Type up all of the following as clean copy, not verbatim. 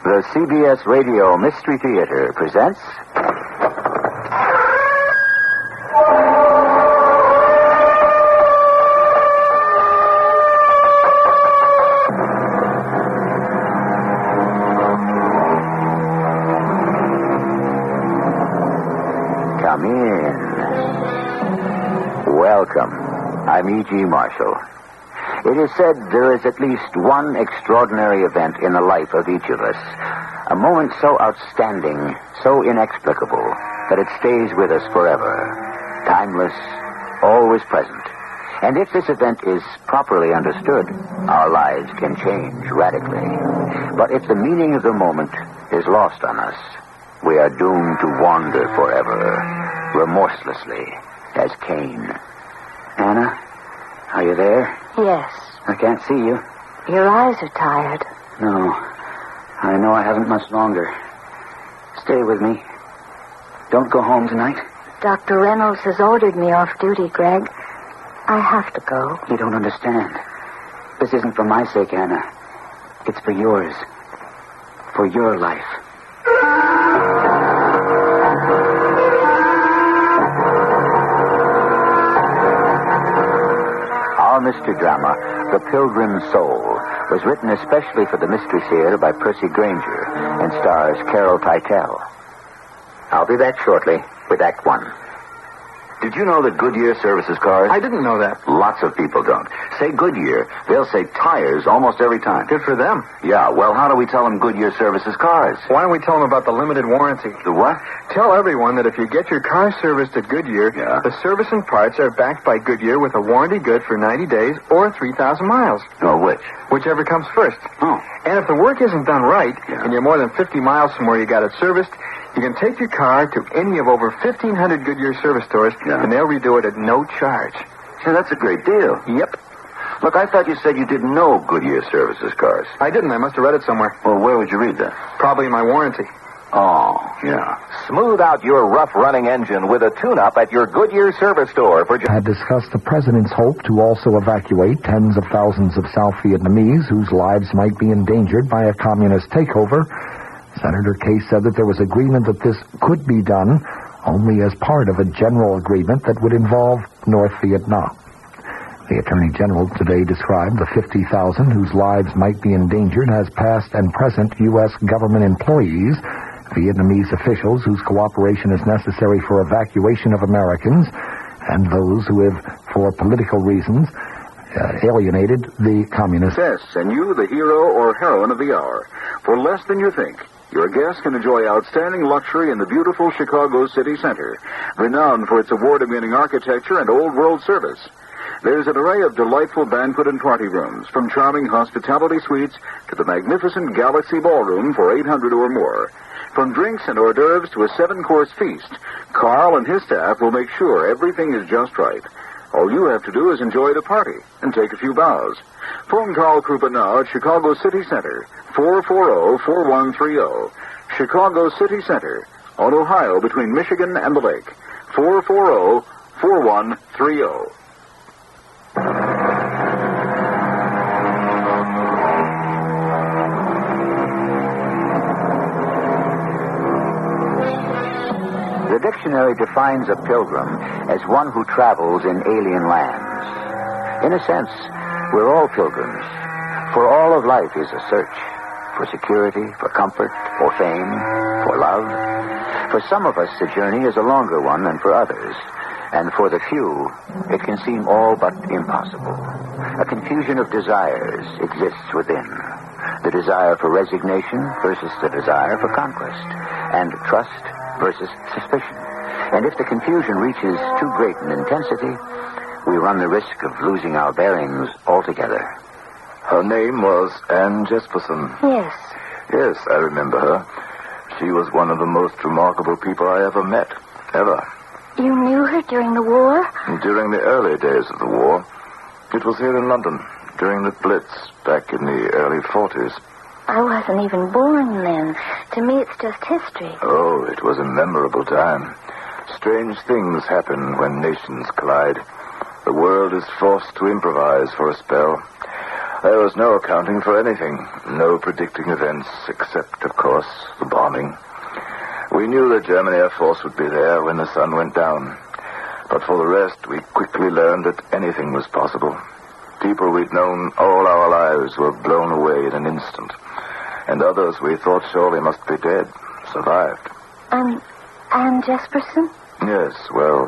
The CBS Radio Mystery Theater presents... Come in. Welcome. I'm E.G. Marshall. It is said there is at least one extraordinary event in the life of each of us. A moment so outstanding, so inexplicable, that it stays with us forever. Timeless, always present. And if this event is properly understood, our lives can change radically. But if the meaning of the moment is lost on us, we are doomed to wander forever, remorselessly, as Cain. Anna, are you there? Yes. I can't see you. Your eyes are tired. No. I know I haven't much longer. Stay with me. Don't go home tonight. Dr. Reynolds has ordered me off duty, Greg. I have to go. You don't understand. This isn't for my sake, Anna. It's for yours. For your life. Our mystery drama, The Pilgrim Soul, was written especially for the Mystery Theater by Percy Granger and stars Carol Teitel. I'll be back shortly with Act One. Did you know that Goodyear services cars? I didn't know that. Lots of people don't. Say Goodyear, they'll say tires almost every time. Good for them. Yeah, well, how do we tell them Goodyear services cars? Why don't we tell them about the limited warranty? The what? Tell everyone that if you get your car serviced at Goodyear, the service and parts are backed by Goodyear with a warranty good for 90 days or 3,000 miles. Or which? Whichever comes first. Oh. And if the work isn't done right, and you're more than 50 miles from where you got it serviced, you can take your car to any of over 1,500 Goodyear service stores, and they'll redo it at no charge. Say, that's a great deal. Yep. Look, I thought you said you didn't know Goodyear services cars. I didn't. I must have read it somewhere. Well, where would you read that? Probably in my warranty. Oh, yeah. Smooth out your rough-running engine with a tune-up at your Goodyear service store for... Had discussed the president's hope to also evacuate tens of thousands of South Vietnamese whose lives might be endangered by a communist takeover. Senator Case said that there was agreement that this could be done only as part of a general agreement that would involve North Vietnam. The Attorney General today described the 50,000 whose lives might be endangered as past and present U.S. government employees, Vietnamese officials whose cooperation is necessary for evacuation of Americans, and those who have, for political reasons, alienated the communists. Yes, and you, the hero or heroine of the hour. For less than you think, your guests can enjoy outstanding luxury in the beautiful Chicago City Center, renowned for its award-winning architecture and old-world service. There's an array of delightful banquet and party rooms, from charming hospitality suites to the magnificent Galaxy Ballroom for 800 or more. From drinks and hors d'oeuvres to a 7-course feast, Carl and his staff will make sure everything is just right. All you have to do is enjoy the party and take a few bows. Phone Carl Krupa now at Chicago City Center, 440-4130. Chicago City Center, on Ohio between Michigan and the lake, 440-4130. The dictionary defines a pilgrim as one who travels in alien lands. In a sense, we're all pilgrims, for all of life is a search for security, for comfort, for fame, for love. For some of us, the journey is a longer one than for others, and for the few, it can seem all but impossible. A confusion of desires exists within. The desire for resignation versus the desire for conquest, and trust versus suspicion. And if the confusion reaches too great an intensity, we run the risk of losing our bearings altogether. Her name was Anne Jesperson. Yes. Yes, I remember her. She was one of the most remarkable people I ever met. Ever. You knew her during the war? During the early days of the war. It was here in London, during the Blitz, back in the early 40s. I wasn't even born then. To me, it's just history. Oh, it was a memorable time. Strange things happen when nations collide. The world is forced to improvise for a spell. There was no accounting for anything, no predicting events, except, of course, the bombing. We knew the German Air Force would be there when the sun went down. But for the rest, we quickly learned that anything was possible. People we'd known all our lives were blown away in an instant. And others we thought surely must be dead, survived. Anne Jesperson? Yes, well,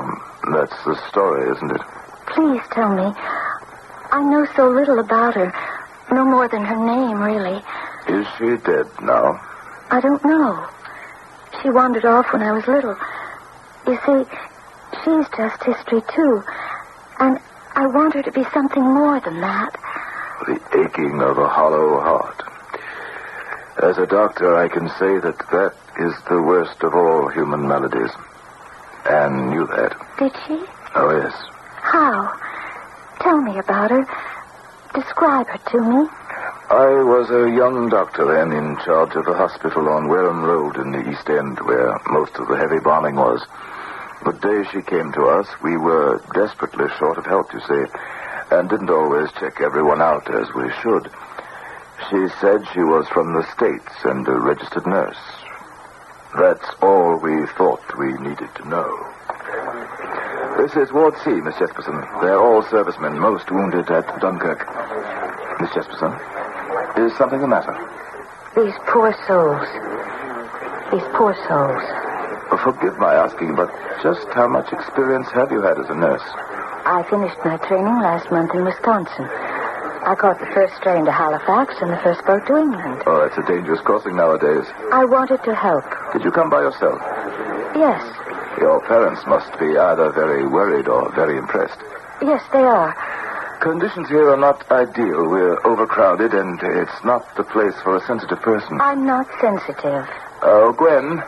that's the story, isn't it? Please tell me. I know so little about her. No more than her name, really. Is she dead now? I don't know. She wandered off when I was little. You see, she's just history, too. And I want her to be something more than that. The aching of a hollow heart. As a doctor, I can say that that is the worst of all human maladies. Anne knew that. Did she? Oh, yes. How? Tell me about her. Describe her to me. I was a young doctor then in charge of the hospital on Wareham Road in the East End, where most of the heavy bombing was. The day she came to us, we were desperately short of help, you see, and didn't always check everyone out as we should. She said she was from the States and a registered nurse. That's all we thought we needed to know. This is Ward C, Miss Jesperson. They're all servicemen, most wounded at Dunkirk. Miss Jesperson, is something the matter? These poor souls. These poor souls. Forgive my asking, but just how much experience have you had as a nurse? I finished my training last month in Wisconsin. I caught the first train to Halifax and the first boat to England. Oh, it's a dangerous crossing nowadays. I wanted to help. Did you come by yourself? Yes. Your parents must be either very worried or very impressed. Yes, they are. Conditions here are not ideal. We're overcrowded, and it's not the place for a sensitive person. I'm not sensitive. Oh, Gwen,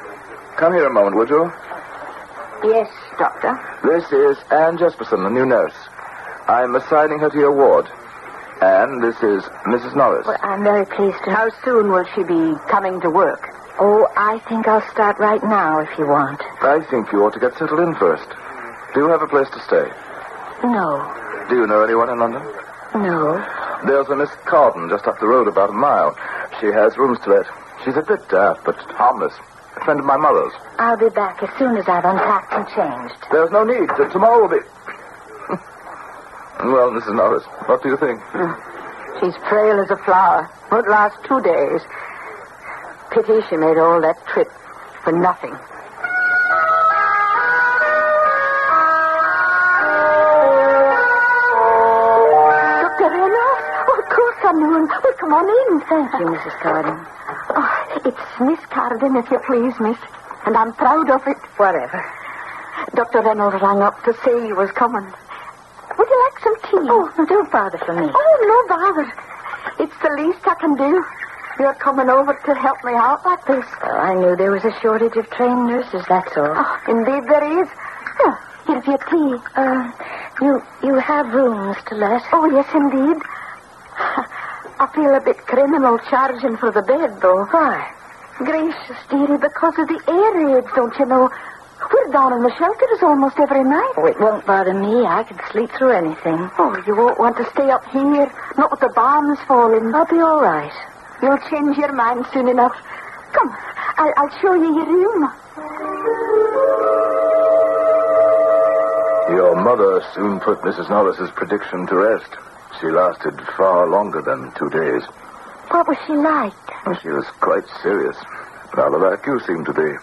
come here a moment, would you? Yes, Doctor. This is Anne Jesperson, the new nurse. I'm assigning her to your ward. And this is Mrs. Norris. Well, I'm very pleased to... How soon will she be coming to work? Oh, I think I'll start right now if you want. I think you ought to get settled in first. Do you have a place to stay? No. Do you know anyone in London? No. There's a Miss Carden just up the road about a mile. She has rooms to let. She's a bit daft, but harmless. A friend of my mother's. I'll be back as soon as I've unpacked and changed. There's no need. Tomorrow will be... Well, Mrs. Norris, what do you think? She's frail as a flower. Won't last 2 days. Pity she made all that trip for nothing. Dr. Reynolds? Oh, of course I knew him. Well, come on in. Thank you, Mrs. Carden. Oh, it's Miss Carden, if you please, miss. And I'm proud of it. Whatever. Dr. Reynolds rang up to say you was coming. Would you like some tea? Oh, no, don't bother for me. Oh, no bother. It's the least I can do. You're coming over to help me out like this. Well, I knew there was a shortage of trained nurses, that's all. Oh, indeed there is. Oh, here's your tea. You have rooms to let? Oh, yes, indeed. I feel a bit criminal charging for the bed, though. Why? Gracious, dearie, because of the air raids, don't you know? We're down in the shelters almost every night. Oh, it won't bother me. I could sleep through anything. Oh, you won't want to stay up here, not with the bombs falling. I'll be all right. You'll change your mind soon enough. Come, I'll show you your room. Your mother soon put Mrs. Norris's prediction to rest. She lasted far longer than 2 days. What was she like? She was quite serious. Rather like you seem to be.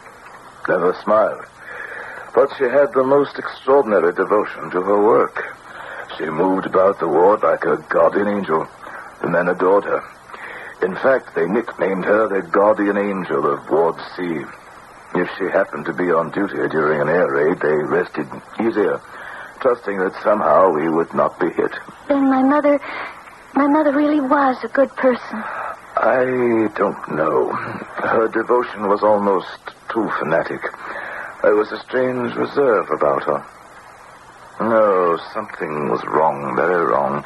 Never smiled. But she had the most extraordinary devotion to her work. She moved about the ward like a guardian angel. The men adored her. In fact, they nicknamed her the guardian angel of Ward C. If she happened to be on duty during an air raid, they rested easier, trusting that somehow we would not be hit. Then my mother really was a good person. I don't know. Her devotion was almost too fanatic. There was a strange reserve about her. No, something was wrong, very wrong.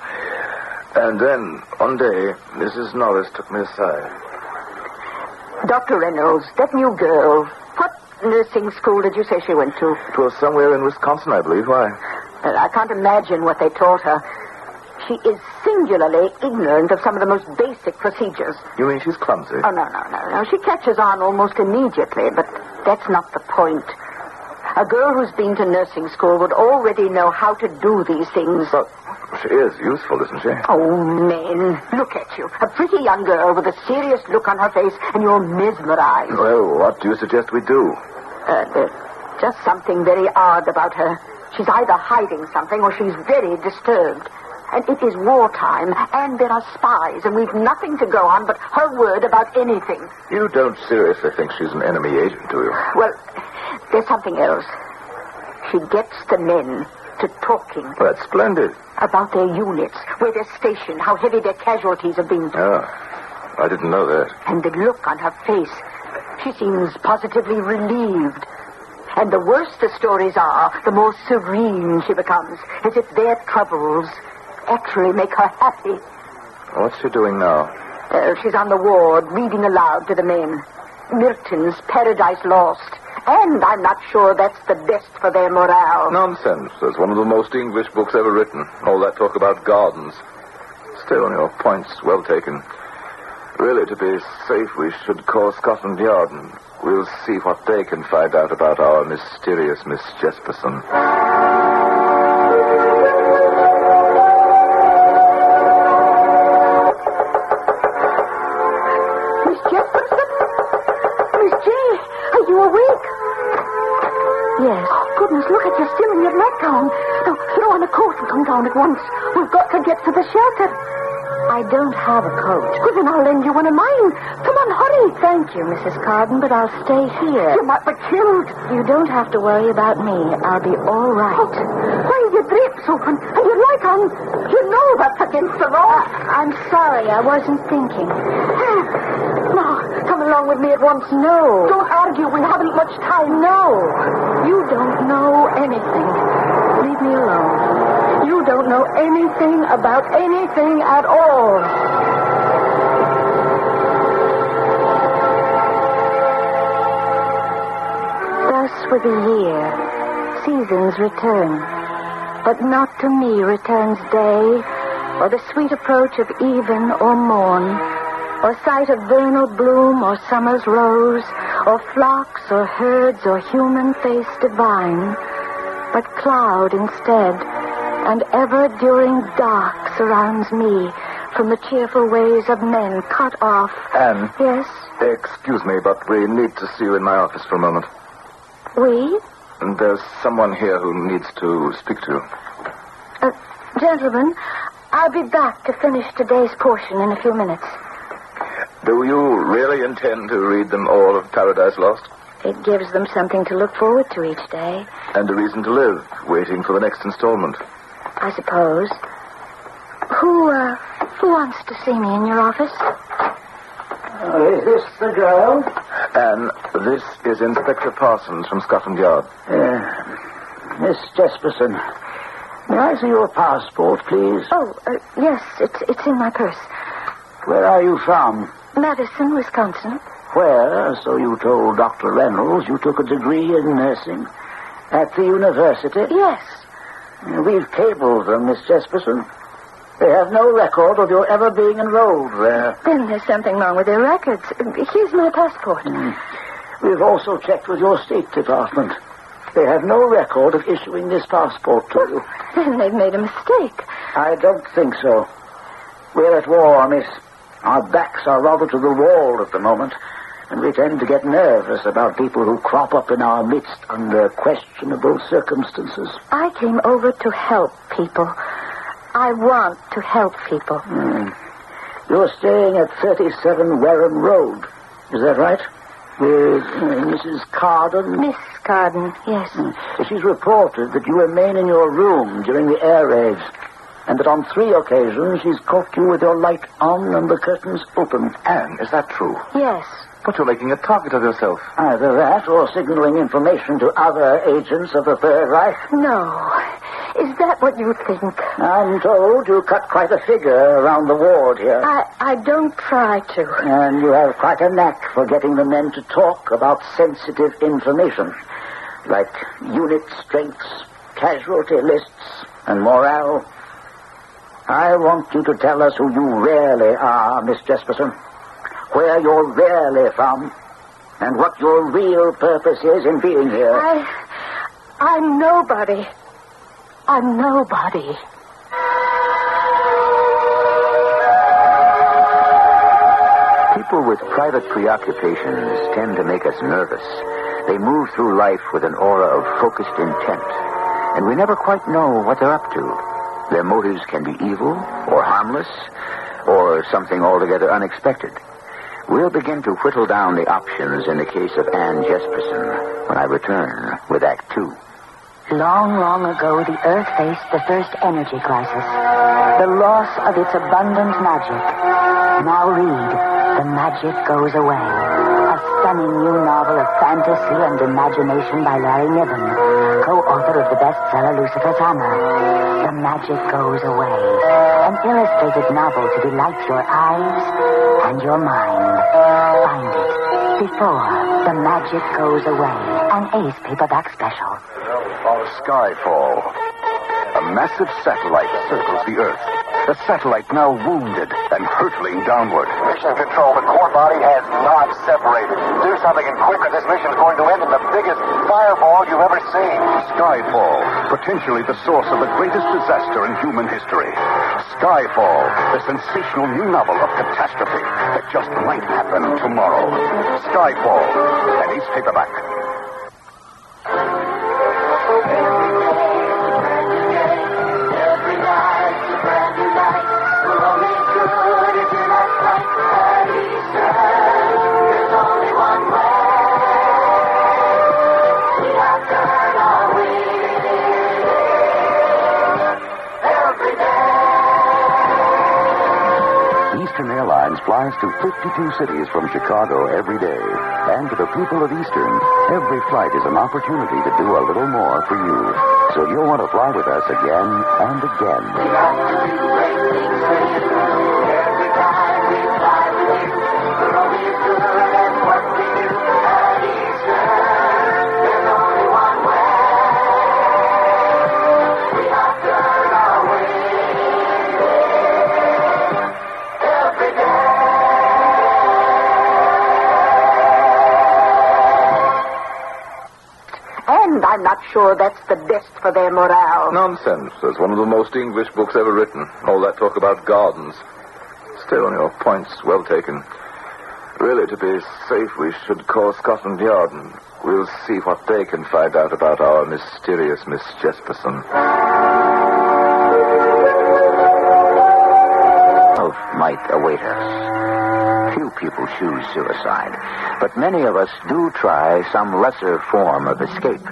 And then, one day, Mrs. Norris took me aside. Dr. Reynolds, that new girl, what nursing school did you say she went to? It was somewhere in Wisconsin, I believe. Why? I can't imagine what they taught her. She is singularly ignorant of some of the most basic procedures. You mean she's clumsy? Oh, no. She catches on almost immediately, but that's not the point. A girl who's been to nursing school would already know how to do these things. But she is useful, isn't she? Oh, men, look at you. A pretty young girl with a serious look on her face, and you're mesmerized. Well, what do you suggest we do? Just something very odd about her. She's either hiding something or she's very disturbed. And it is wartime, and there are spies, and we've nothing to go on but her word about anything. You don't seriously think she's an enemy agent, do you? Well, there's something else. She gets the men to talking. Well, that's splendid. About their units, where they're stationed, how heavy their casualties have been. Oh, I didn't know that. And the look on her face. She seems positively relieved. And the worse the stories are, the more serene she becomes, as if their troubles actually make her happy. What's she doing now? She's on the ward, reading aloud to the men. Milton's Paradise Lost. And I'm not sure that's the best for their morale. Nonsense. That's one of the most English books ever written. All that talk about gardens. Still, your point's well taken. Really, to be safe, we should call Scotland Yard, and we'll see what they can find out about our mysterious Miss Jesperson. Miss Jesperson? Miss J, are you awake? Yes. Oh, goodness, look at you still in your nightgown. Now, throw on a coat and come down at once. We've got to get to the shelter. I don't have a coat. Good, then I'll lend you one of mine. Come on, hurry. Thank you, Mrs. Carden, but I'll stay here. You might be killed. You don't have to worry about me. I'll be all right. Oh, why are your drapes open and your light on? You know that's against the law. I'm sorry, I wasn't thinking. Now, come along with me at once. No. Don't argue. We haven't much time. No. You don't know anything. Leave me alone. You don't know anything about anything at all. Thus with a year, seasons return. But not to me returns day, or the sweet approach of even or morn, or sight of vernal bloom or summer's rose, or flocks or herds or human face divine, but cloud instead, and ever during dark surrounds me from the cheerful ways of men cut off. Anne? Yes? Excuse me, but we need to see you in my office for a moment. We? And there's someone here who needs to speak to you. Gentlemen, I'll be back to finish today's portion in a few minutes. Do you really intend to read them all of Paradise Lost? It gives them something to look forward to each day. And a reason to live, waiting for the next installment. I suppose. Who wants to see me in your office? Is this the girl? Anne, this is Inspector Parsons from Scotland Yard. Miss Jesperson. May I see your passport, please? Oh, yes, it's in my purse. Where are you from? Madison, Wisconsin. Where, so you told Dr. Reynolds, you took a degree in nursing. At the university? Yes. We've cabled them, Miss Jesperson. They have no record of your ever being enrolled there. Then there's something wrong with their records. Here's my passport. We've also checked with your State Department. They have no record of issuing this passport to you. Then they've made a mistake. I don't think so. We're at war, miss. Our backs are rather to the wall at the moment, and we tend to get nervous about people who crop up in our midst under questionable circumstances. I came over to help people. I want to help people. You're staying at 37 Wareham Road. Is that right? With Mrs. Carden? Miss Carden, yes. She's reported that you remain in your room during the air raids, and that on 3 occasions she's caught you with your light on and the curtains open. Anne, is that true? Yes. But you're making a target of yourself. Either that or signaling information to other agents of the Third Reich. No. Is that what you think? I'm told you cut quite a figure around the ward here. I don't try to. And you have quite a knack for getting the men to talk about sensitive information, like unit strengths, casualty lists, and morale. I want you to tell us who you really are, Miss Jesperson. Where you're really from. And what your real purpose is in being here. I'm nobody. I'm nobody. People with private preoccupations tend to make us nervous. They move through life with an aura of focused intent, and we never quite know what they're up to. Their motives can be evil, or harmless, or something altogether unexpected. We'll begin to whittle down the options in the case of Anne Jesperson when I return with Act 2. Long, long ago, the Earth faced the first energy crisis. The loss of its abundant magic. Now read The Magic Goes Away. A stunning new novel of fantasy and imagination by Larry Niven, co-author of the bestseller Lucifer's Hammer. The Magic Goes Away. An illustrated novel to delight your eyes and your mind. Find it before The Magic Goes Away. An Ace paperback special. Skyfall. A massive satellite circles the Earth. The satellite now wounded and hurtling downward. Mission Control, the core body has not separated. Do something and quick or this mission's going to end in the biggest fireball you've ever seen. Skyfall, potentially the source of the greatest disaster in human history. Skyfall, the sensational new novel of catastrophe that just might happen tomorrow. Skyfall, an Ace paperback. Flies to 52 cities from Chicago every day. And to the people of Eastern, every flight is an opportunity to do a little more for you. So you'll want to fly with us again and again. We got to do great things for you. Every time we fly with you, we're always good at what we do at Eastern. There's only one way. We have to earn our way. Every day. And I'm not sure that's the best for their morale. Nonsense. That's one of the most English books ever written. All that talk about gardens. Still, your point's well taken. Really, to be safe, we should call Scotland Yard, and we'll see what they can find out about our mysterious Miss Jesperson. Might await us. Few people choose suicide, but many of us do try some lesser form of escape.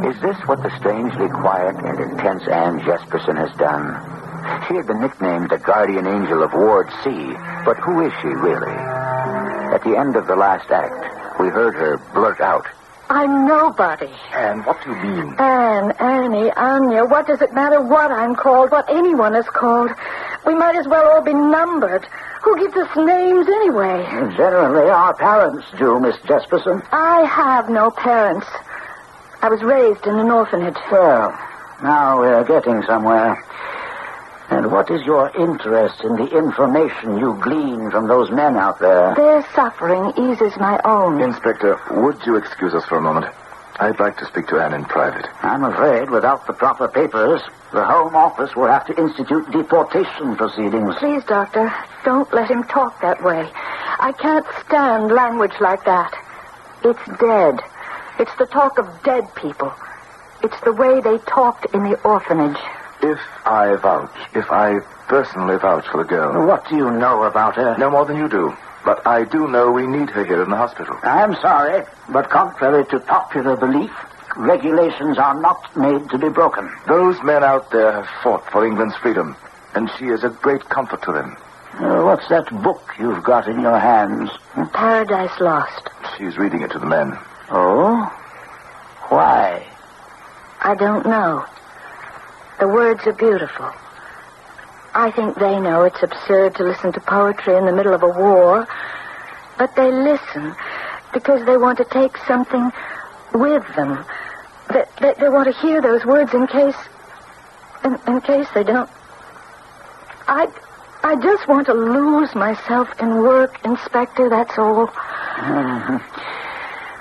Is this what the strangely quiet and intense Anne Jesperson has done? She had been nicknamed the guardian angel of Ward C, but who is she really? At the end of the last act, we heard her blurt out, I'm nobody. And what do you mean? Anne, Annie, Anya, what does it matter what I'm called, what anyone is called? We might as well all be numbered. Who gives us names anyway? Generally, our parents do, Miss Jesperson. I have no parents. I was raised in an orphanage. Well, now we're getting somewhere. And what is your interest in the information you glean from those men out there? Their suffering eases my own. Inspector, would you excuse us for a moment? I'd like to speak to Anne in private. I'm afraid without the proper papers, the Home Office will have to institute deportation proceedings. Please, Doctor, don't let him talk that way. I can't stand language like that. It's dead. It's the talk of dead people. It's the way they talked in the orphanage. If I personally vouch for the girl... What do you know about her? No more than you do. But I do know we need her here in the hospital. I'm sorry, but contrary to popular belief, regulations are not made to be broken. Those men out there have fought for England's freedom, and she is a great comfort to them. What's that book you've got in your hands? Paradise Lost. She's reading it to the men. Oh? Why? I don't know. The words are beautiful. I think they know it's absurd to listen to poetry in the middle of a war, but they listen because they want to take something with them. They want to hear those words in case they don't. I just want to lose myself in work, Inspector, that's all.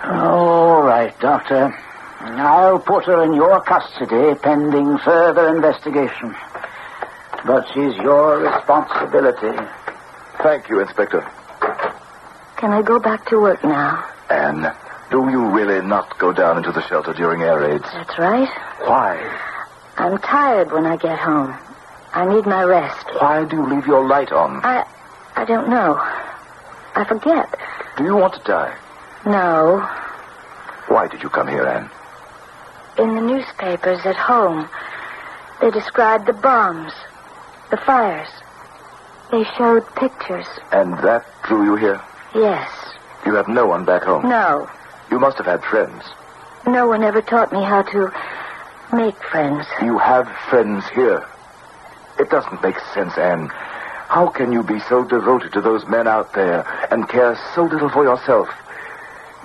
All right, Doctor. I'll put her in your custody pending further investigation. But she's your responsibility. Thank you, Inspector. Can I go back to work now? Anne, do you really not go down into the shelter during air raids? That's right. Why? I'm tired when I get home. I need my rest. Why do you leave your light on? I don't know. I forget. Do you want to die? No. Why did you come here, Anne? In the newspapers at home, they described the bombs, the fires. They showed pictures. And that drew you here? Yes. You have no one back home? No. You must have had friends. No one ever taught me how to make friends. You have friends here. It doesn't make sense, Anne. How can you be so devoted to those men out there and care so little for yourself?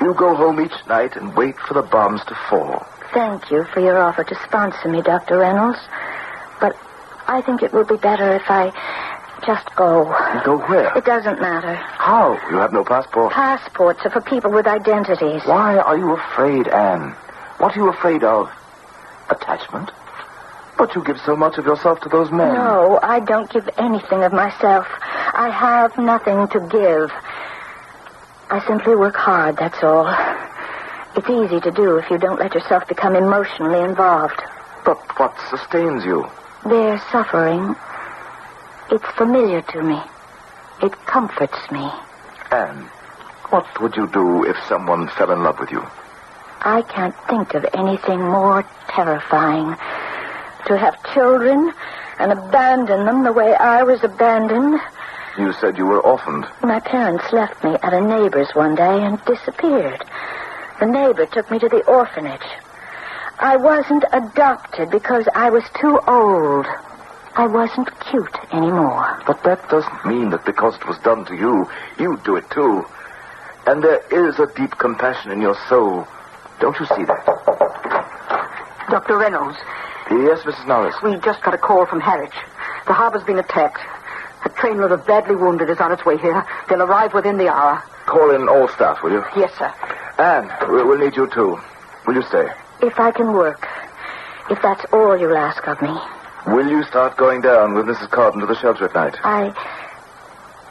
You go home each night and wait for the bombs to fall. Thank you for your offer to sponsor me, Dr. Reynolds. But I think it will be better if I just go. Go where? It doesn't matter. How? You have no passport. Passports are for people with identities. Why are you afraid, Anne? What are you afraid of? Attachment? But you give so much of yourself to those men. No, I don't give anything of myself. I have nothing to give. I simply work hard, that's all. It's easy to do if you don't let yourself become emotionally involved. But what sustains you? Their suffering. It's familiar to me. It comforts me. Anne, what would you do if someone fell in love with you? I can't think of anything more terrifying. To have children and abandon them the way I was abandoned. You said you were orphaned. My parents left me at a neighbor's one day and disappeared. The neighbor took me to the orphanage. I wasn't adopted because I was too old. I wasn't cute anymore. But that doesn't mean that because it was done to you, you'd do it too. And there is a deep compassion in your soul. Don't you see that? Dr. Reynolds. Yes, Mrs. Norris. We just got a call from Harwich. The harbor's been attacked. A trainload of badly wounded is on its way here. They'll arrive within the hour. Call in all staff, will you? Yes, sir. Anne, we'll need you too. Will you stay? If I can work. If that's all you'll ask of me. Will you start going down with Mrs. Cotton to the shelter at night? I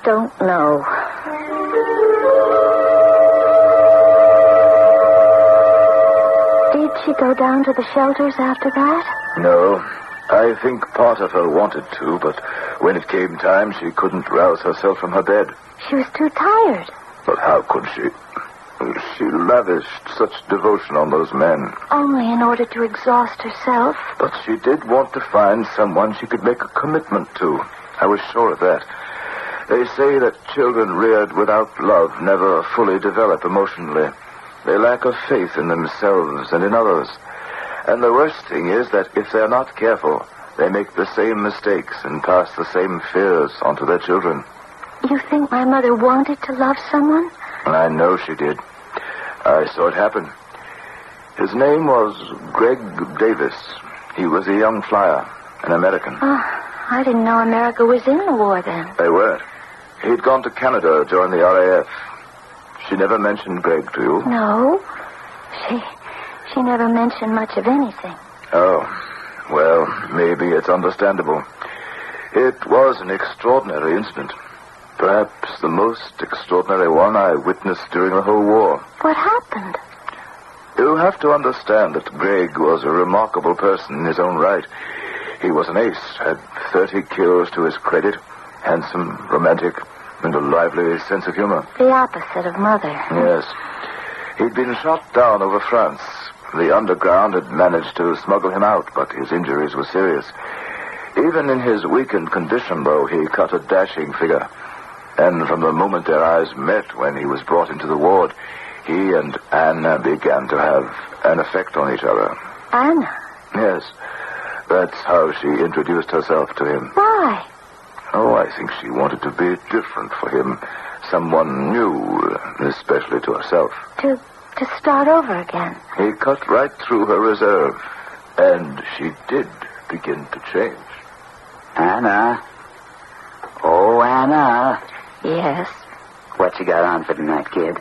don't know. Did she go down to the shelters after that? No. I think part of her wanted to, but when it came time, she couldn't rouse herself from her bed. She was too tired. But how could she? She lavished such devotion on those men. Only in order to exhaust herself. But she did want to find someone she could make a commitment to. I was sure of that. They say that children reared without love never fully develop emotionally. They lack of faith in themselves and in others. And the worst thing is that if they're not careful, they make the same mistakes and pass the same fears onto their children. You think my mother wanted to love someone? I know she did. I saw it happen. His name was Greg Davis. He was a young flyer, an American. Oh, I didn't know America was in the war then. They weren't. He'd gone to Canada during the RAF. She never mentioned Greg to you? No. She never mentioned much of anything. Oh, well, maybe it's understandable. It was an extraordinary incident. Perhaps the most extraordinary one I witnessed during the whole war. What happened? You have to understand that Greg was a remarkable person in his own right. He was an ace, had 30 kills to his credit, handsome, romantic, and a lively sense of humor. The opposite of Mother. Yes. He'd been shot down over France. The underground had managed to smuggle him out, but his injuries were serious. Even in his weakened condition, though, he cut a dashing figure. And from the moment their eyes met when he was brought into the ward, he and Anna began to have an effect on each other. Anna? Yes. That's how she introduced herself to him. Why? Oh, I think she wanted to be different for him. Someone new, especially to herself. To start over again. He cut right through her reserve. And she did begin to change. Anna, Oh, Anna. Yes? What you got on for tonight, kid?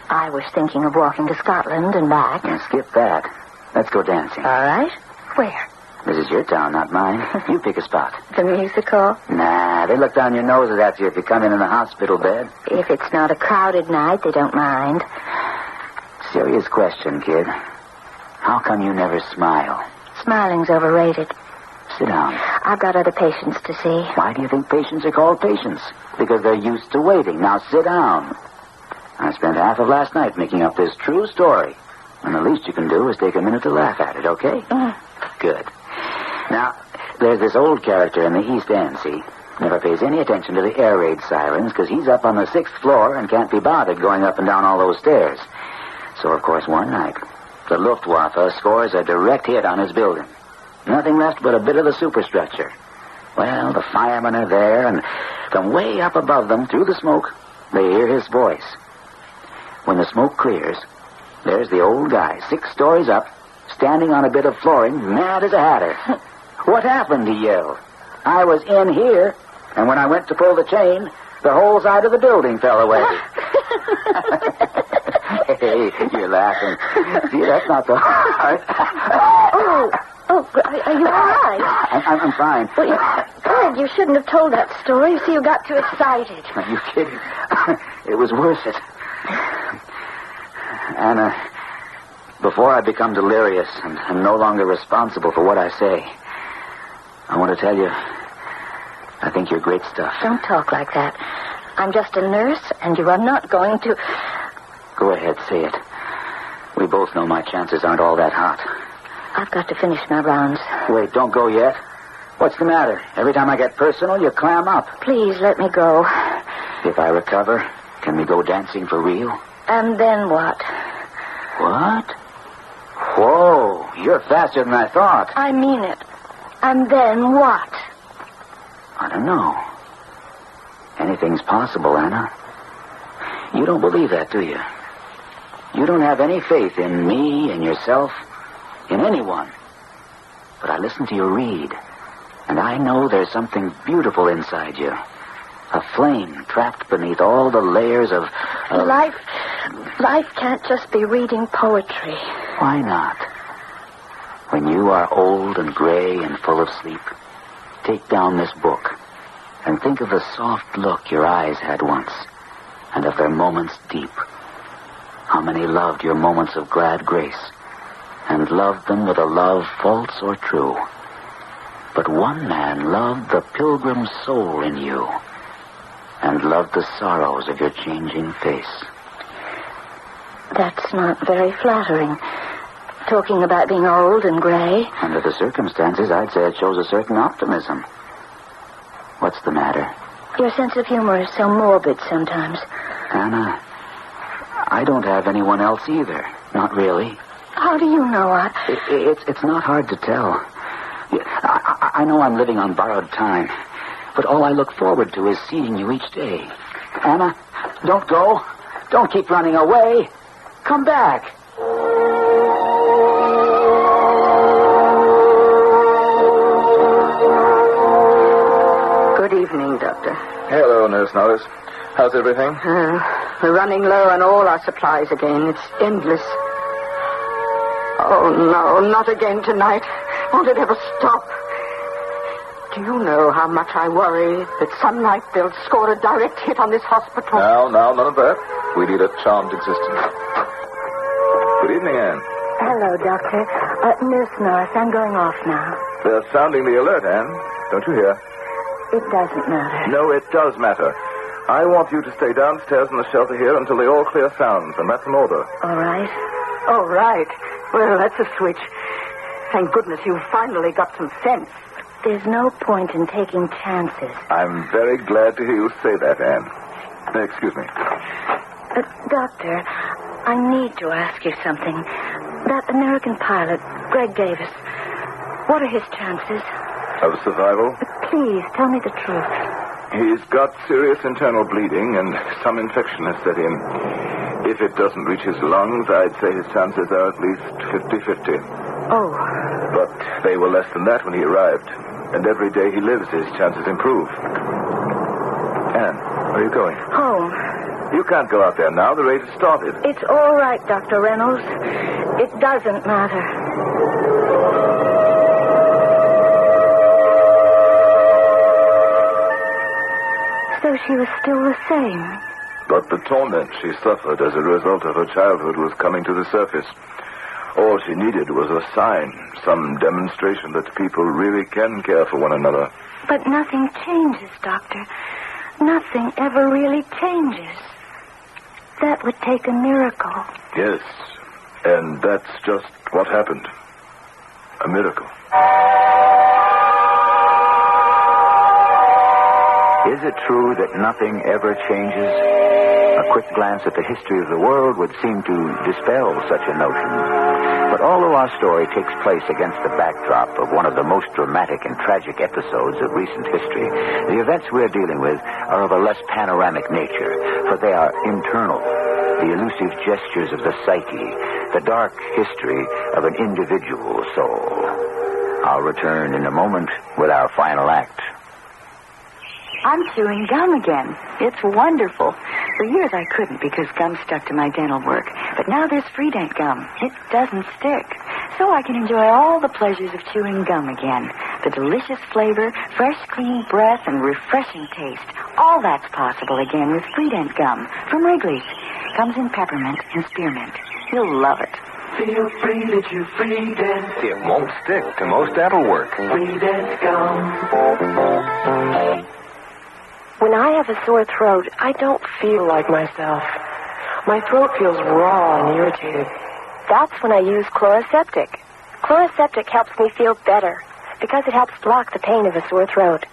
I was thinking of walking to Scotland and back. Yeah, skip that. Let's go dancing. All right. Where? This is your town, not mine. You pick a spot. The music hall? Nah, they look down your noses at you if you come in a hospital bed. If it's not a crowded night, they don't mind. Serious question, kid. How come you never smile? Smiling's overrated. Sit down. I've got other patients to see. Why do you think patients are called patients? Because they're used to waiting. Now sit down. I spent half of last night making up this true story. And the least you can do is take a minute to laugh at it, okay? Good. Now, there's this old character in the East End, see? Never pays any attention to the air raid sirens because he's up on the 6th floor and can't be bothered going up and down all those stairs. So, of course, one night, the Luftwaffe scores a direct hit on his building. Nothing left but a bit of the superstructure. Well, the firemen are there, and from way up above them, through the smoke, they hear his voice. When the smoke clears, there's the old guy, 6 stories up, standing on a bit of flooring, mad as a hatter. What happened, he yelled. I was in here, and when I went to pull the chain, the whole side of the building fell away. Hey, you're laughing. See, that's not so hard. Are you all right? I'm fine. Well, Fred, you shouldn't have told that story. See, you got too excited. Are you kidding? It was worth it. Anna, before I become delirious and am no longer responsible for what I say, I want to tell you, I think you're great stuff. Don't talk like that. I'm just a nurse, and you are not going to... Go ahead, say it. We both know my chances aren't all that hot. I've got to finish my rounds. Wait, don't go yet. What's the matter? Every time I get personal, you clam up. Please let me go. If I recover, can we go dancing for real? And then what? What? Whoa, you're faster than I thought. I mean it. And then what? I don't know. Anything's possible, Anna. You don't believe that, do you? You don't have any faith in me, in yourself, in anyone. But I listen to you read, and I know there's something beautiful inside you. A flame trapped beneath all the layers of... Life can't just be reading poetry. Why not? When you are old and gray and full of sleep, take down this book and think of the soft look your eyes had once and of their moments deep. How many loved your moments of glad grace and loved them with a love false or true. But one man loved the pilgrim soul in you and loved the sorrows of your changing face. That's not very flattering. Talking about being old and gray. Under the circumstances, I'd say it shows a certain optimism. What's the matter? Your sense of humor is so morbid sometimes. Anna, I don't have anyone else either. Not really. How do you know? It's not hard to tell. I know I'm living on borrowed time, but all I look forward to is seeing you each day. Anna, don't go. Don't keep running away. Come back. Good evening, Doctor. Hello, Nurse Norris. How's everything? We're running low on all our supplies again. It's endless. Oh, no, not again tonight. Won't it ever stop? Do you know how much I worry that some night they'll score a direct hit on this hospital? No, none of that. We lead a charmed existence. Good evening, Anne. Hello, Doctor. Nurse Norris, I'm going off now. They're sounding the alert, Anne. Don't you hear? It doesn't matter. No, it does matter. I want you to stay downstairs in the shelter here until the all-clear sounds, and that's an order. All right. Oh, right. Well, that's a switch. Thank goodness you've finally got some sense. There's no point in taking chances. I'm very glad to hear you say that, Anne. Excuse me. Doctor, I need to ask you something. That American pilot, Greg Davis, what are his chances? Of survival? Please, tell me the truth. He's got serious internal bleeding and some infection has set in. If it doesn't reach his lungs, I'd say his chances are at least 50-50. Oh. But they were less than that when he arrived. And every day he lives, his chances improve. Anne, where are you going? Home. You can't go out there now. The race has started. It's all right, Dr. Reynolds. It doesn't matter. So she was still the same. But the torment she suffered as a result of her childhood was coming to the surface. All she needed was a sign, some demonstration that people really can care for one another. But nothing changes, Doctor. Nothing ever really changes. That would take a miracle. Yes, and that's just what happened. A miracle. Is it true that nothing ever changes? A quick glance at the history of the world would seem to dispel such a notion. But although our story takes place against the backdrop of one of the most dramatic and tragic episodes of recent history, the events we're dealing with are of a less panoramic nature, for they are internal, the elusive gestures of the psyche, the dark history of an individual soul. I'll return in a moment with our final act. I'm chewing gum again. It's wonderful. For years I couldn't because gum stuck to my dental work. But now there's Freedent gum. It doesn't stick. So I can enjoy all the pleasures of chewing gum again. The delicious flavor, fresh, clean breath, and refreshing taste. All that's possible again with Freedent gum from Wrigley's. Comes in peppermint and spearmint. You'll love it. Feel free to chew Freedent. It won't stick to most dental work. Freedent gum. When I have a sore throat, I don't feel like myself. My throat feels raw and irritated. That's when I use Chloroseptic. Chloroseptic helps me feel better because it helps block the pain of a sore throat.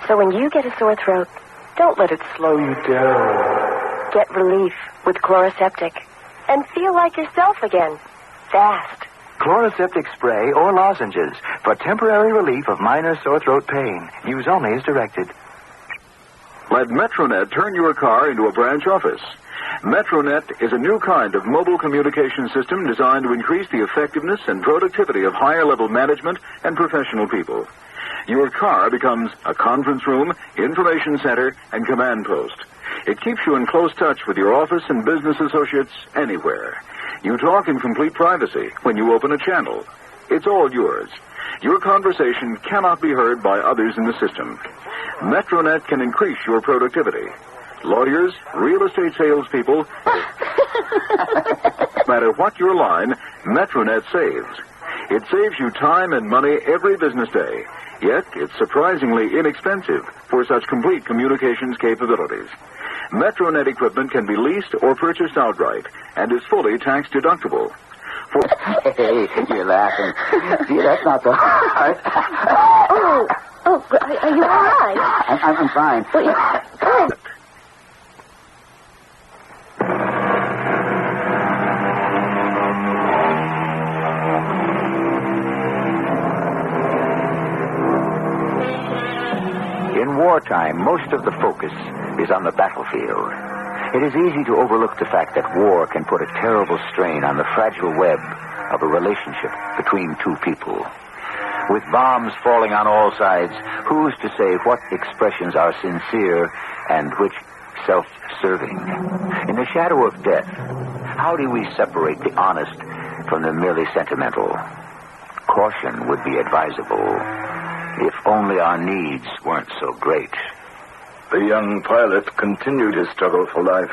So when you get a sore throat, don't let it slow you down. Get relief with Chloroseptic and feel like yourself again. Fast. Chloroseptic spray or lozenges for temporary relief of minor sore throat pain. Use only as directed. Let Metronet turn your car into a branch office. Metronet is a new kind of mobile communication system designed to increase the effectiveness and productivity of higher-level management and professional people. Your car becomes a conference room, information center, and command post. It keeps you in close touch with your office and business associates anywhere. You talk in complete privacy when you open a channel. It's all yours. Your conversation cannot be heard by others in the system. Metronet can increase your productivity. Lawyers, real estate salespeople, no matter what your line, Metronet saves. It saves you time and money every business day. Yet, it's surprisingly inexpensive for such complete communications capabilities. Metronet equipment can be leased or purchased outright and is fully tax deductible. Hey, you're laughing. See, that's not so hard. Are you all right? I'm fine. Good. In wartime, most of the focus is on the battlefield. It is easy to overlook the fact that war can put a terrible strain on the fragile web of a relationship between two people. With bombs falling on all sides, who's to say what expressions are sincere and which self-serving? In the shadow of death, how do we separate the honest from the merely sentimental? Caution would be advisable, if only our needs weren't so great. The young pilot continued his struggle for life.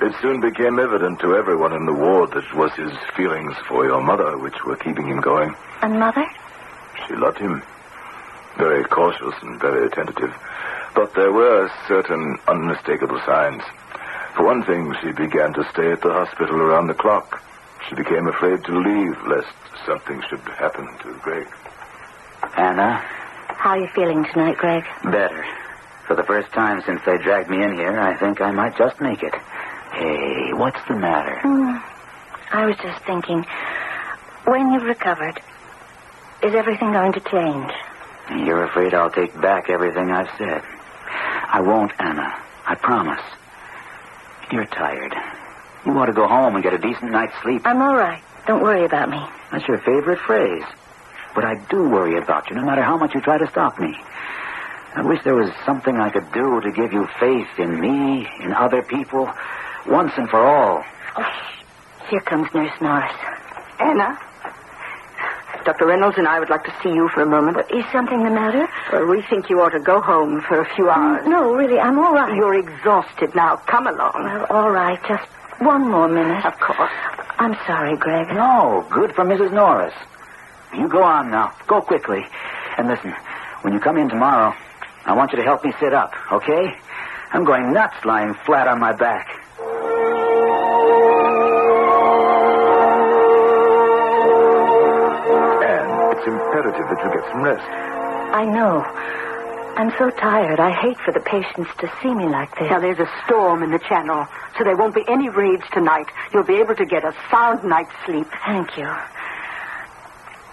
It soon became evident to everyone in the ward that it was his feelings for your mother which were keeping him going. And Mother? She loved him. Very cautious and very attentive. But there were certain unmistakable signs. For one thing, she began to stay at the hospital around the clock. She became afraid to leave lest something should happen to Greg. Anna? How are you feeling tonight, Greg? Better. For the first time since they dragged me in here, I think I might just make it. Hey, what's the matter? I was just thinking, when you've recovered, is everything going to change? You're afraid I'll take back everything I've said. I won't, Anna. I promise. You're tired. You ought to go home and get a decent night's sleep. I'm all right. Don't worry about me. That's your favorite phrase. But I do worry about you, no matter how much you try to stop me. I wish there was something I could do to give you faith in me, in other people, once and for all. Oh, here comes Nurse Norris. Anna? Dr. Reynolds and I would like to see you for a moment. Is something the matter? Well, we think you ought to go home for a few hours. No, really, I'm all right. You're exhausted now. Come along. Well, all right. Just one more minute. Of course. I'm sorry, Greg. No, good for Mrs. Norris. You go on now. Go quickly. And listen, when you come in tomorrow, I want you to help me sit up, okay? I'm going nuts lying flat on my back. It's imperative that you get some rest. I know. I'm so tired. I hate for the patients to see me like this. Now, there's a storm in the channel, so there won't be any raids tonight. You'll be able to get a sound night's sleep. Thank you.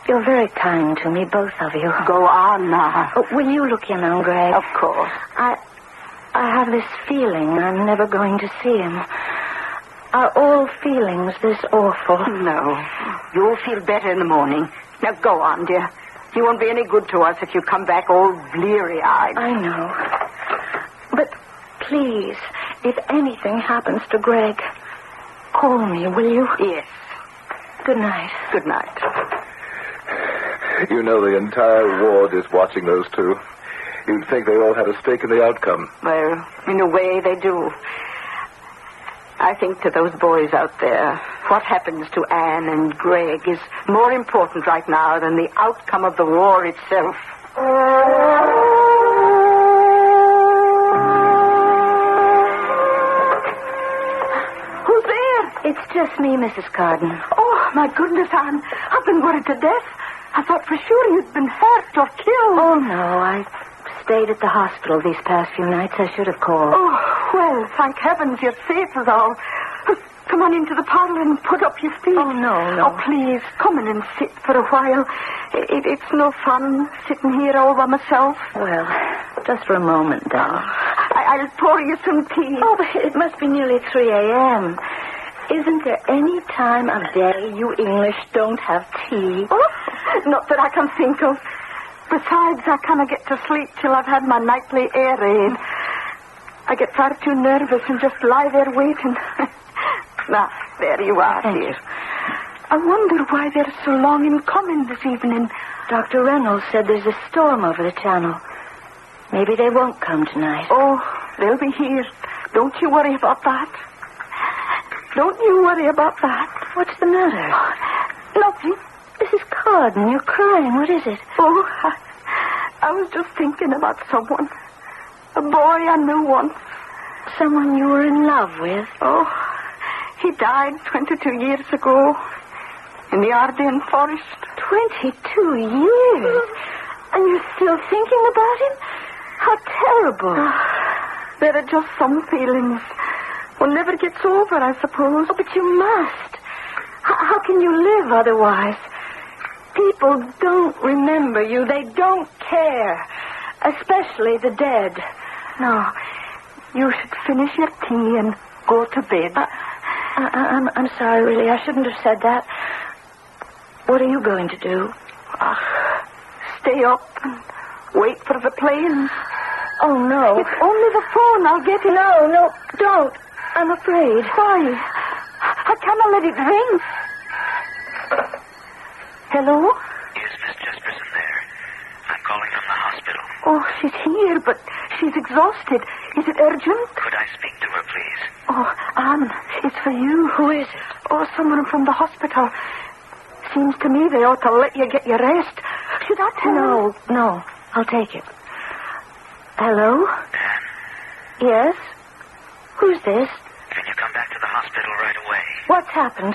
You're very kind to me, both of you. Go on now. Oh, will you look in on Greg? Of course. I have this feeling I'm never going to see him. Are all feelings this awful? No. You'll feel better in the morning. Now, go on, dear. You won't be any good to us if you come back all bleary-eyed. I know. But please, if anything happens to Greg, call me, will you? Yes. Good night. Good night. You know the entire ward is watching those two. You'd think they all had a stake in the outcome. Well, in a way, they do. I think to those boys out there, what happens to Anne and Greg is more important right now than the outcome of the war itself. Who's there? It's just me, Mrs. Carden. Oh, my goodness, Anne. I've been worried to death. I thought for sure you'd been hurt or killed. Oh, no, I stayed at the hospital these past few nights. I should have called. Oh, well, thank heavens you're safe as all. Come on into the parlor and put up your feet. Oh, no. Oh, please, come in and sit for a while. It's no fun sitting here all by myself. Well, just for a moment, then. I'll pour you some tea. Oh, but it must be nearly 3 a.m. Isn't there any time of day you English don't have tea? Oh, not that I can think of. Besides, I cannot get to sleep till I've had my nightly air raid. I get far too nervous and just lie there waiting. Now, there you are, Thank dear. you. I wonder why they're so long in coming this evening. Dr. Reynolds said there's a storm over the channel. Maybe they won't come tonight. Oh, they'll be here. Don't you worry about that. Don't you worry about that. What's the matter? Nothing. Mrs. Carden, you're crying. What is it? Oh, I was just thinking about someone. A boy I knew once. Someone you were in love with? Oh, he died 22 years ago in the Ardennes forest. 22 years? And you're still thinking about him? How terrible. There are just some feelings one never gets over, I suppose. Oh, but you must. How can you live otherwise? People don't remember you. They don't care. Especially the dead. No, you should finish your tea and go to bed. I'm sorry, really. I shouldn't have said that. What are you going to do? Stay up and wait for the plane. Oh, no. It's only the phone. I'll get it. No, don't. I'm afraid. Why? I cannot let it ring. Hello? Is Miss Jesperson there? I'm calling from the hospital. Oh, she's here, but she's exhausted. Is it urgent? Could I speak to her, please? Oh, Anne, it's for you. Who is it? Oh, someone from the hospital. Seems to me they ought to let you get your rest. Should I tell her? No. I'll take it. Hello? Anne? Yes? Who's this? Can you come back to the hospital right away? What's happened?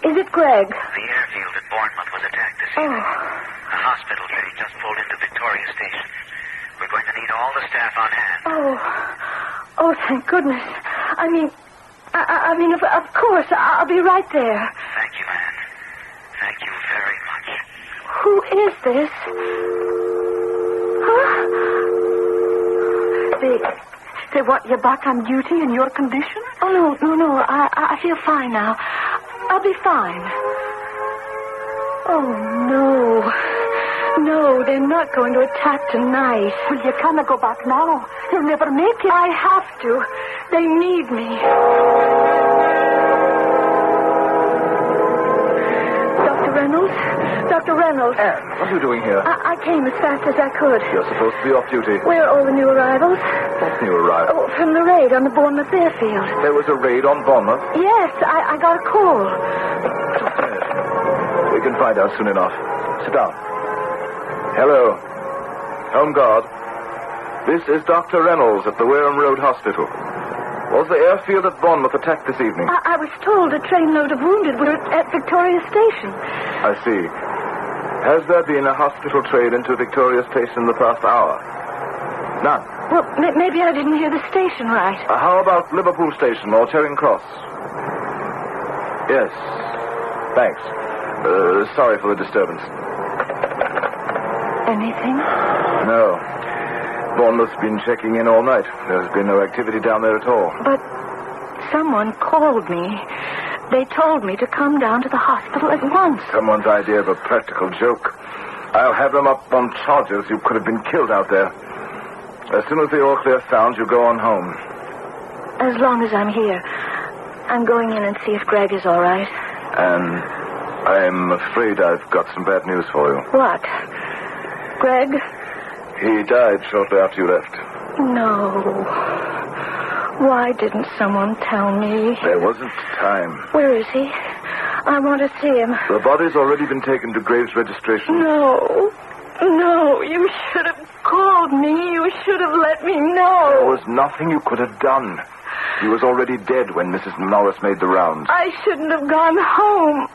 Is it Greg? The airfield at Bournemouth was attacked this evening. A hospital train just pulled into Victoria Station. We're going to need all the staff on hand. Oh, thank goodness. I mean, of course, I'll be right there. Thank you, Anne. Thank you very much. Who is this? Huh? They want you back on duty in your condition? Oh, no. I feel fine now. I'll be fine. Oh, no. No, they're not going to attack tonight. Well, you cannot go back now. You'll never make it. I have to. They need me. Dr. Reynolds? Dr. Reynolds. Anne, what are you doing here? I came as fast as I could. You're supposed to be off duty. Where are all the new arrivals? What new arrival? Oh, from the raid on the Bournemouth airfield. There was a raid on Bournemouth? Yes, I got a call. We can find out soon enough. Sit down. Hello. Home Guard. This is Dr. Reynolds at the Wareham Road Hospital. Was the airfield at Bournemouth attacked this evening? I was told a trainload of wounded were at Victoria Station. I see. Has there been a hospital train into Victoria Station in the past hour? None. Well, maybe I didn't hear the station right. How about Liverpool Station or Charing Cross? Yes. Thanks. Sorry for the disturbance. Anything? No. Bournemouth's been checking in all night. There's been no activity down there at all. But someone called me. They told me to come down to the hospital at once. Someone's idea of a practical joke. I'll have them up on charges. You could have been killed out there. As soon as the all clear sounds, you go on home. As long as I'm here. I'm going in and see if Greg is all right. And I'm afraid I've got some bad news for you. What? Greg? He died shortly after you left. No. Why didn't someone tell me? There wasn't time. Where is he? I want to see him. The body's already been taken to Graves registration. No. No, you should have called me. You should have let me know. There was nothing you could have done. He was already dead when Mrs. Norris made the rounds. I shouldn't have gone home.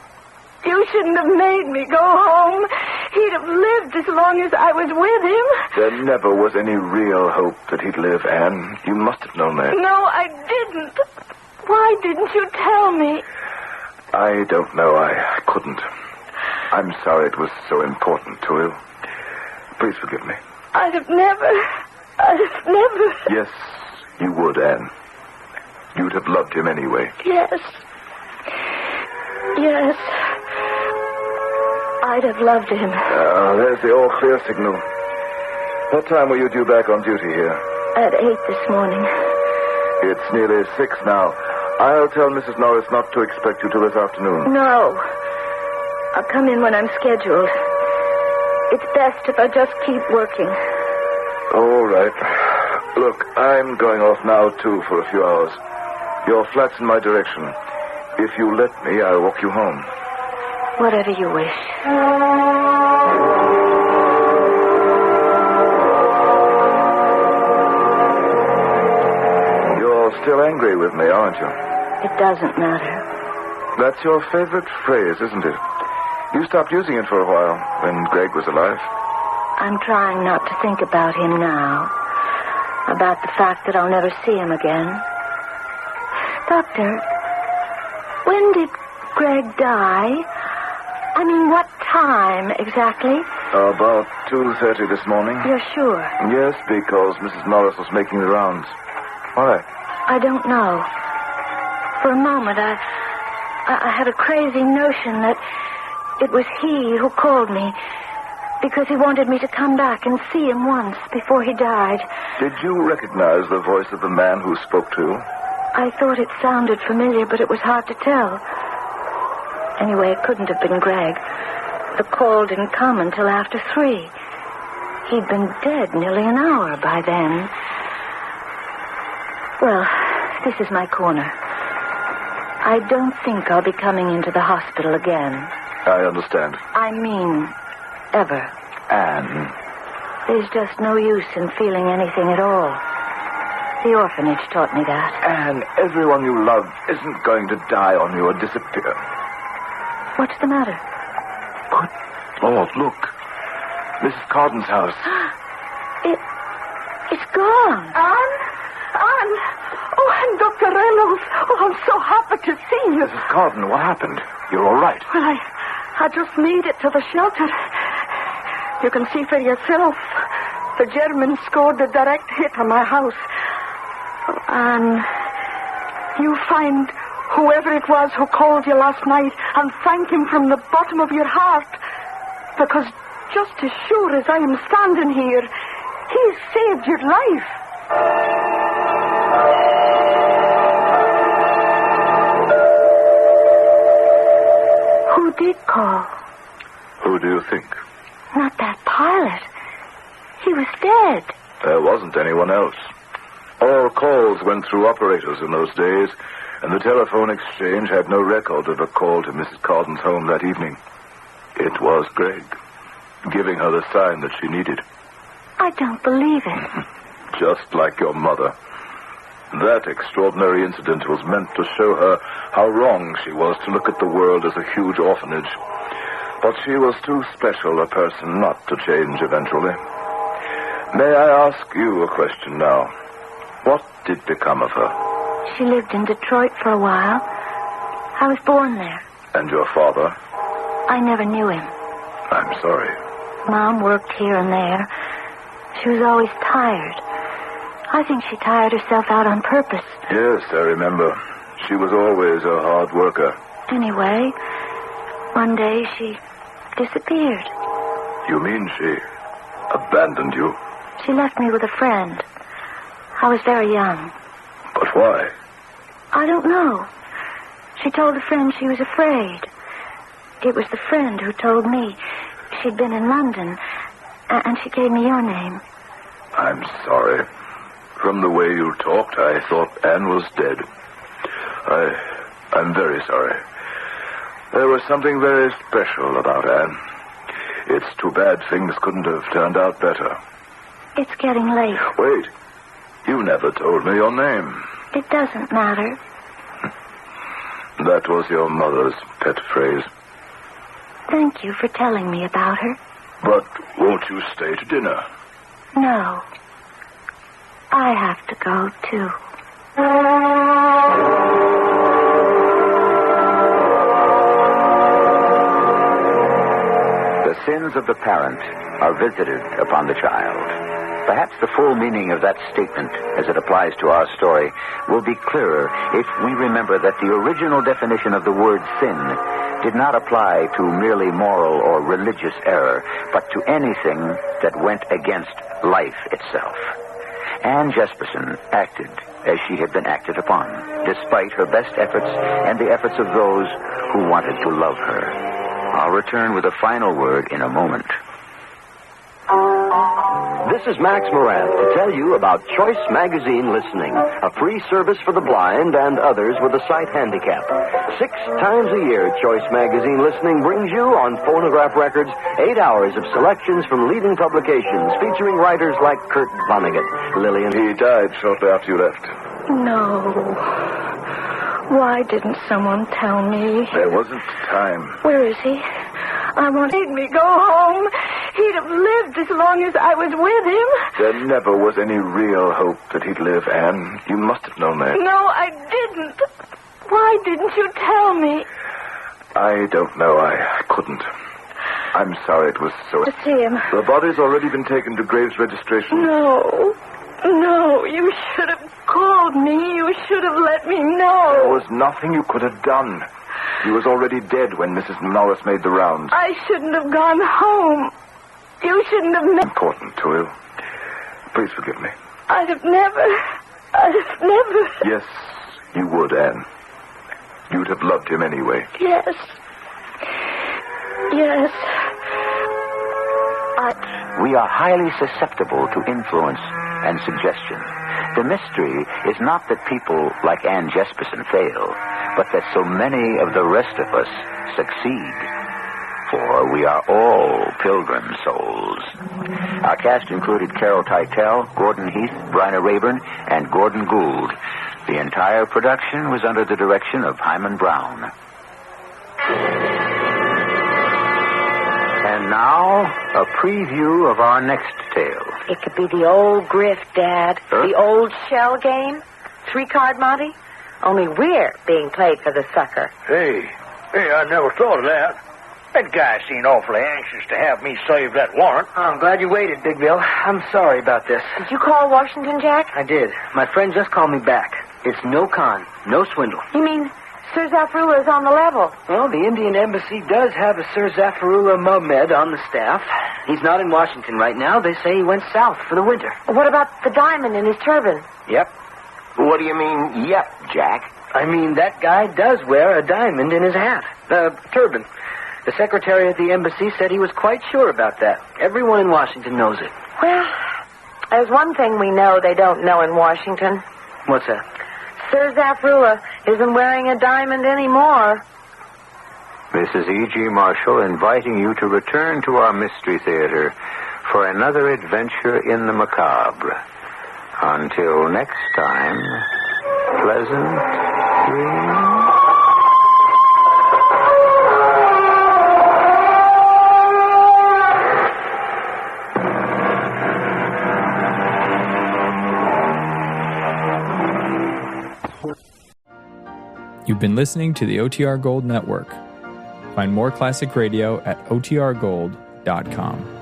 You shouldn't have made me go home. He'd have lived as long as I was with him. There never was any real hope that he'd live, Anne. You must have known that. No, I didn't. Why didn't you tell me? I don't know. I couldn't. I'm sorry it was so important to you. Please forgive me. I'd have never... Yes, you would, Anne. You'd have loved him anyway. Yes. Yes. I'd have loved him. There's the all clear signal. What time were you due back on duty here? At 8 this morning. It's nearly 6 now. I'll tell Mrs. Norris not to expect you till this afternoon. No. I'll come in when I'm scheduled. It's best if I just keep working. All right. Look, I'm going off now, too, for a few hours. Your flat's in my direction. If you let me, I'll walk you home. Whatever you wish. You're still angry with me, aren't you? It doesn't matter. That's your favorite phrase, isn't it? You stopped using it for a while, when Greg was alive. I'm trying not to think about him now. About the fact that I'll never see him again. Doctor, when did Greg die? I mean, what time exactly? About 2:30 this morning. You're sure? Yes, because Mrs. Norris was making the rounds. Why? I don't know. For a moment, I had a crazy notion that it was he who called me because he wanted me to come back and see him once before he died. Did you recognize the voice of the man who spoke to you? I thought it sounded familiar, but it was hard to tell. Anyway, it couldn't have been Greg. The call didn't come until after 3. He'd been dead nearly an hour by then. Well, this is my corner. I don't think I'll be coming into the hospital again. I understand. I mean, ever. Anne. There's just no use in feeling anything at all. The orphanage taught me that. Anne, everyone you love isn't going to die on you or disappear. What's the matter? Good Lord, look. Mrs. Carden's house. It's gone. Anne? Oh, and Dr. Reynolds. Oh, I'm so happy to see you. Mrs. Carden, what happened? You're all right. Well, I just made it to the shelter. You can see for yourself. The Germans scored a direct hit on my house. And you find whoever it was who called you last night and thank him from the bottom of your heart. Because just as sure as I am standing here, he's saved your life. Who did call? Who do you think? Not that pilot. He was dead. There wasn't anyone else. All calls went through operators in those days, and the telephone exchange had no record of a call to Mrs. Carden's home that evening. It was Greg, giving her the sign that she needed. I don't believe it. Just like your mother. That extraordinary incident was meant to show her how wrong she was to look at the world as a huge orphanage. But she was too special a person not to change eventually. May I ask you a question now? What did become of her? She lived in Detroit for a while. I was born there. And your father? I never knew him. I'm sorry. Mom worked here and there. She was always tired. I think she tired herself out on purpose. Yes, I remember. She was always a hard worker. Anyway, one day she disappeared. You mean she abandoned you? She left me with a friend. I was very young. But why? I don't know. She told a friend she was afraid. It was the friend who told me she'd been in London, and she gave me your name. I'm sorry. From the way you talked, I thought Anne was dead. I'm very sorry. There was something very special about Anne. It's too bad things couldn't have turned out better. It's getting late. Wait. You never told me your name. It doesn't matter. That was your mother's pet phrase. Thank you for telling me about her. But won't you stay to dinner? No. I have to go, too. The sins of the parent are visited upon the child. Perhaps the full meaning of that statement, as it applies to our story, will be clearer if we remember that the original definition of the word sin did not apply to merely moral or religious error, but to anything that went against life itself. Anne Jesperson acted as she had been acted upon, despite her best efforts and the efforts of those who wanted to love her. I'll return with a final word in a moment. This is Max Moran to tell you about Choice Magazine Listening, a free service for the blind and others with a sight handicap. 6 times a year, Choice Magazine Listening brings you, on phonograph records, 8 hours of selections from leading publications featuring writers like Kurt Vonnegut, Lillian... He died shortly after you left. No. Why didn't someone tell me? There wasn't time. Where is he? I wanted me go home. He'd have lived as long as I was with him. There never was any real hope that he'd live, Anne. You must have known that. No, I didn't. Why didn't you tell me? I don't know. I couldn't. I'm sorry it was so... To see him. The body's already been taken to Graves registration. No, you should have called me. You should have let me know. There was nothing you could have done. He was already dead when Mrs. Norris made the rounds. I shouldn't have gone home. You shouldn't have... Important to you. Please forgive me. I'd have never... Yes, you would, Anne. You'd have loved him anyway. Yes. We are highly susceptible to influence and suggestion. The mystery is not that people like Anne Jesperson fail, but that so many of the rest of us succeed. For we are all Pilgrim souls. Our cast included Carol Teitel, Gordon Heath, Bryna Rayburn, and Gordon Gould. The entire production was under the direction of Hyman Brown. And now, a preview of our next tale. It could be the old grift, Dad. Huh? The old shell game. 3-card Monte. Only we're being played for the sucker. Hey, I never thought of that. That guy seemed awfully anxious to have me save that warrant. I'm glad you waited, Big Bill. I'm sorry about this. Did you call Washington, Jack? I did. My friend just called me back. It's no con, no swindle. You mean Sir Zafrula's on the level. Well, the Indian Embassy does have a Sir Zafrula Mohammed on the staff. He's not in Washington right now. They say he went south for the winter. What about the diamond in his turban? Yep. What do you mean, yep, Jack? I mean, that guy does wear a diamond in his hat. Turban. The secretary at the embassy said he was quite sure about that. Everyone in Washington knows it. Well, there's one thing we know they don't know in Washington. What's that? Sir Zafrula isn't wearing a diamond anymore. This is E.G. Marshall inviting you to return to our Mystery Theater for another adventure in the macabre. Until next time, pleasant dreams. You've been listening to the OTR Gold Network. Find more classic radio at otrgold.com.